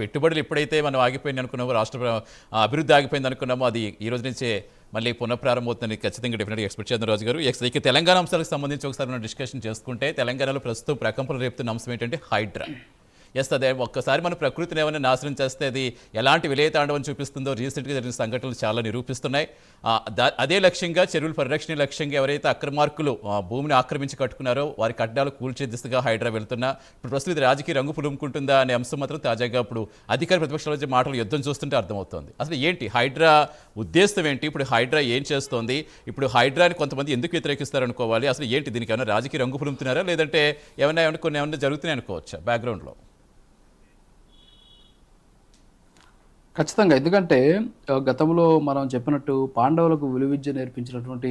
పెట్టుబడులు ఎప్పుడైతే మనం ఆగిపోయింది అనుకున్నామో, రాష్ట్ర అభివృద్ధి ఆగిపోయింది అనుకున్నామో, అది ఈ రోజు నుంచే మళ్ళీ పునఃప్రారంభమవుతుందని ఖచ్చితంగా డెఫినెట్గా ఎక్స్పెక్ట్ చేద్దాం రాజు గారు. ఇక తెలంగాణ అంశాలకు సంబంధించి ఒకసారి మనం డిస్కషన్ చేసుకుంటే, తెలంగాణలో ప్రస్తుతం ప్రకంపనలు రేపుతున్న అంశం ఏంటంటే హైడ్రా. అదే ఒక్కసారి మన ప్రకృతిని ఏమైనా నాశనం చేస్తే అది ఎలాంటి విలయతాండవం చూపిస్తుందో రీసెంట్గా జరిగిన సంఘటనలు చాలా నిరూపిస్తున్నాయి. అదే లక్ష్యంగా, చెరువుల పరిరక్షణ లక్ష్యంగా ఎవరైతే అక్రమార్కులు భూమిని ఆక్రమించి కట్టుకున్నారో వారి కడ్డాలు కూల్చే దిశగా హైడ్రా వెళ్తున్నా, ఇప్పుడు ప్రస్తుతం ఇది రాజకీయ రంగు పులుముకుంటుందా అనే అంశం మాత్రం తాజాగా ఇప్పుడు అధికార ప్రతిపక్షాల మధ్య మాటలు యుద్ధం చూస్తుంటే అర్థమవుతోంది. అసలు ఏంటి హైడ్రా ఉద్దేశం ఏంటి, ఇప్పుడు హైడ్రా ఏం చేస్తోంది, ఇప్పుడు హైడ్రాని కొంతమంది ఎందుకు వ్యతిరేకిస్తారు అనుకోవాలి, అసలు ఏంటి దీనికి ఏమైనా రాజకీయ రంగు పులుముతున్నారా, లేదంటే ఏమైనా జరుగుతున్నాయి అనుకోవచ్చా బ్యాక్గ్రౌండ్లో? ఖచ్చితంగా. ఎందుకంటే గతంలో మనం చెప్పినట్టు పాండవులకు విలువిద్య నేర్పించినటువంటి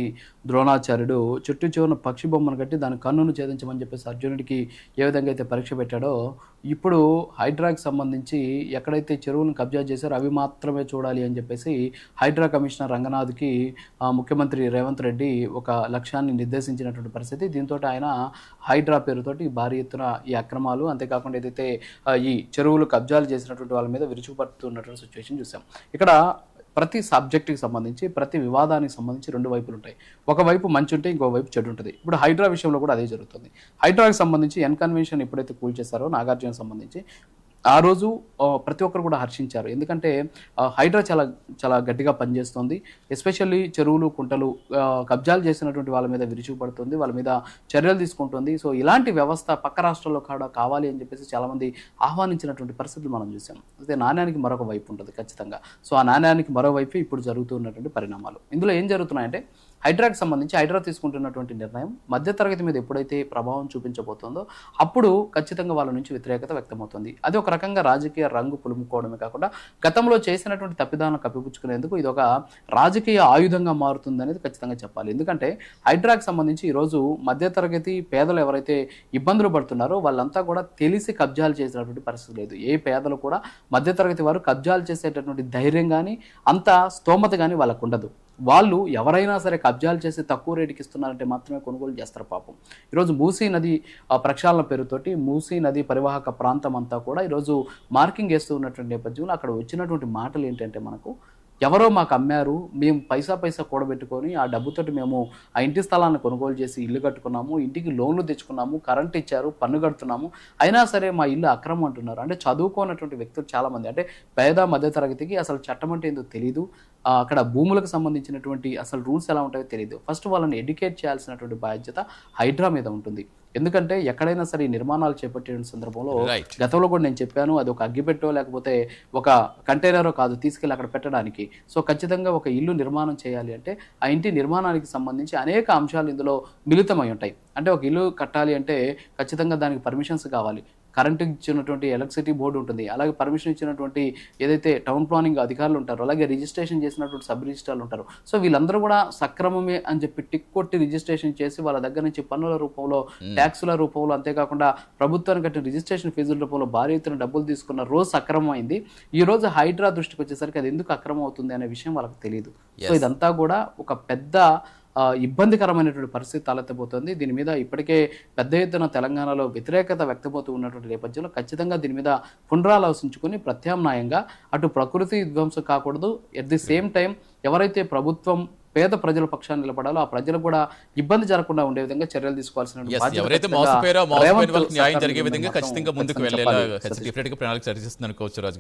ద్రోణాచార్యుడు చుట్టూ చివరిన పక్షి బొమ్మను కట్టి దాని కన్నును ఛేదించమని చెప్పేసి అర్జునుడికి ఏ విధంగా అయితే పరీక్ష పెట్టాడో, ఇప్పుడు హైడ్రాకి సంబంధించి ఎక్కడైతే చెరువులను కబ్జా చేశారో అవి మాత్రమే చూడాలి అని చెప్పేసి హైడ్రా కమిషనర్ రంగనాథ్కి ముఖ్యమంత్రి రేవంత్ రెడ్డి ఒక లక్ష్యాన్ని నిర్దేశించినటువంటి పరిస్థితి. దీంతో ఆయన హైడ్రా పేరుతోటి భారీ ఎత్తున ఈ అక్రమాలు, అంతేకాకుండా ఏదైతే ఈ చెరువులు కబ్జాలు చేసినటువంటి వాళ్ళ మీద విరుచుకుపడుతున్నటువంటి సిచ్యువేషన్ చూసాం. ఇక్కడ ప్రతి సబ్జెక్టుకి సంబంధించి, ప్రతి వివాదానికి సంబంధించి రెండు వైపులు ఉంటాయి. ఒకవైపు మంచి ఉంటే ఇంకో వైపు చెడు ఉంటుంది. ఇప్పుడు హైడ్రా విషయంలో కూడా అదే జరుగుతుంది. హైడ్రాకి సంబంధించి ఎన్కన్వెన్షన్ ఎప్పుడైతే కూల్చేశారో నాగార్జున సంబంధించి, ఆ రోజు ప్రతి ఒక్కరు కూడా హర్షించారు. ఎందుకంటే హైడ్రా చాలా చాలా గట్టిగా పనిచేస్తుంది. ఎస్పెషల్లీ చెరువులు, కుంటలు కబ్జాలు చేసినటువంటి వాళ్ళ మీద విరుచుకుపడుతుంది, వాళ్ళ మీద చర్యలు తీసుకుంటుంది. సో ఇలాంటి వ్యవస్థ పక్క రాష్ట్రాల్లో కూడా కావాలి అని చెప్పేసి చాలామంది ఆహ్వానించినటువంటి పరిస్థితులు మనం చూసాం. అయితే నాణ్యానికి మరొక వైపు ఉంటుంది ఖచ్చితంగా. సో ఆ నాణ్యానికి మరోవైపు ఇప్పుడు జరుగుతున్నటువంటి పరిణామాలు. ఇందులో ఏం జరుగుతున్నాయంటే, హైడ్రాకి సంబంధించి హైడ్రా తీసుకుంటున్నటువంటి నిర్ణయం మధ్యతరగతి మీద ఎప్పుడైతే ప్రభావం చూపించబోతుందో అప్పుడు ఖచ్చితంగా వాళ్ళ నుంచి వ్యతిరేకత వ్యక్తమవుతుంది. అది ఒక రకంగా రాజకీయ రంగు పులుముకోవడమే కాకుండా గతంలో చేసినటువంటి తప్పిదాలను కప్పిపుచ్చుకునేందుకు ఇది ఒక రాజకీయ ఆయుధంగా మారుతుంది అనేది ఖచ్చితంగా చెప్పాలి. ఎందుకంటే హైడ్రాకి సంబంధించి ఈరోజు మధ్యతరగతి పేదలు ఎవరైతే ఇబ్బందులు పడుతున్నారో వాళ్ళంతా కూడా తెలిసి కబ్జాలు చేసినటువంటి పరిస్థితి లేదు. ఏ పేదలు కూడా మధ్యతరగతి వారు కబ్జాలు చేసేటటువంటి ధైర్యం కానీ అంత స్తోమత కానీ వాళ్ళకు ఉండదు. వాళ్ళు ఎవరైనా సరే కబ్జాలు చేసి తక్కువ రేటుకి ఇస్తున్నారంటే మాత్రమే కొనుగోలు చేస్తారు. పాపం ఈరోజు మూసీ నది ప్రక్షాళన పేరుతోటి మూసీ నది పరివాహక ప్రాంతం అంతా కూడా ఈరోజు మార్కింగ్ వేస్తూ ఉన్నటువంటి నేపథ్యంలో అక్కడ వచ్చినటువంటి మాటలు ఏంటంటే, మనకు ఎవరో మాకు అమ్మారు, మేము పైసా కూడబెట్టుకొని ఆ డబ్బుతోటి మేము ఆ ఇంటి స్థలాన్ని కొనుగోలు చేసి ఇల్లు కట్టుకున్నాము, ఇంటికి లోన్లు తెచ్చుకున్నాము, కరెంట్ ఇచ్చారు, పన్ను కడుతున్నాము, అయినా సరే మా ఇల్లు అక్రమం అంటున్నారు. అంటే చదువుకోనటువంటి వ్యక్తులు చాలామంది, అంటే పేద మధ్యతరగతికి అసలు చట్టం అంటే ఏందో తెలియదు, అక్కడ భూములకు సంబంధించినటువంటి అసలు రూల్స్ ఎలా ఉంటాయో తెలియదు. ఫస్ట్ వాళ్ళని ఎడ్యుకేట్ చేయాల్సినటువంటి బాధ్యత హైడ్రా మీద ఉంటుంది. ఎందుకంటే ఎక్కడైనా సరే నిర్మాణాలు చేపట్టే సందర్భంలో గతంలో కూడా నేను చెప్పాను, అది ఒక అగ్గిపెట్టో లేకపోతే ఒక కంటైనరో కాదు తీసుకెళ్ళి అక్కడ పెట్టడానికి. సో ఖచ్చితంగా ఒక ఇల్లు నిర్మాణం చేయాలి అంటే ఆ ఇంటి నిర్మాణానికి సంబంధించి అనేక అంశాలు ఇందులో మిళితమై ఉంటాయి. అంటే ఒక ఇల్లు కట్టాలి అంటే ఖచ్చితంగా దానికి పర్మిషన్స్ కావాలి, కరెంటు ఇచ్చినటువంటి ఎలక్ట్రిసిటీ బోర్డు ఉంటుంది, అలాగే పర్మిషన్ ఇచ్చినటువంటి ఏదైతే టౌన్ ప్లానింగ్ అధికారులు ఉంటారో, అలాగే రిజిస్ట్రేషన్ చేసినటువంటి సబ్ రిజిస్ట్రార్లు ఉంటారు. సో వీళ్ళందరూ కూడా సక్రమమే అని చెప్పి టిక్ కొట్టి రిజిస్ట్రేషన్ చేసి వాళ్ళ దగ్గర నుంచి పన్నుల రూపంలో, ట్యాక్సుల రూపంలో, అంతేకాకుండా ప్రభుత్వానికి కట్టిన రిజిస్ట్రేషన్ ఫీజుల రూపంలో భారీ ఎత్తున డబ్బులు తీసుకున్న రోజు సక్రమమైంది. ఈ రోజు హైడ్రా దృష్టికి వచ్చేసరికి అది ఎందుకు అక్రమం అవుతుంది అనే విషయం వాళ్ళకి తెలియదు. సో ఇదంతా కూడా ఒక పెద్ద ఇబ్బందికరమైనటువంటి పరిస్థితి తలెత్తబోతోంది. దీని మీద ఇప్పటికే పెద్ద ఎత్తున తెలంగాణలో వ్యతిరేకత వ్యక్తమవుతూ ఉన్నటువంటి నేపథ్యంలో ఖచ్చితంగా దీని మీద పునరాలోచించుకుని ప్రత్యామ్నాయంగా అటు ప్రకృతి విధ్వంసం కాకూడదు, ఎట్ ది సేమ్ టైం ఎవరైతే ప్రభుత్వం పేద ప్రజల పక్షాన్ని నిలబడాలో ఆ ప్రజలకు కూడా ఇబ్బంది జరగకుండా ఉండే విధంగా చర్యలు తీసుకోవాల్సిన న్యాయం జరిగే విధంగా ఖచ్చితంగా ముందుకు వెళ్ళేలా ప్రణాళిక చర్చిస్తుంది అనుకోవచ్చు రాజు.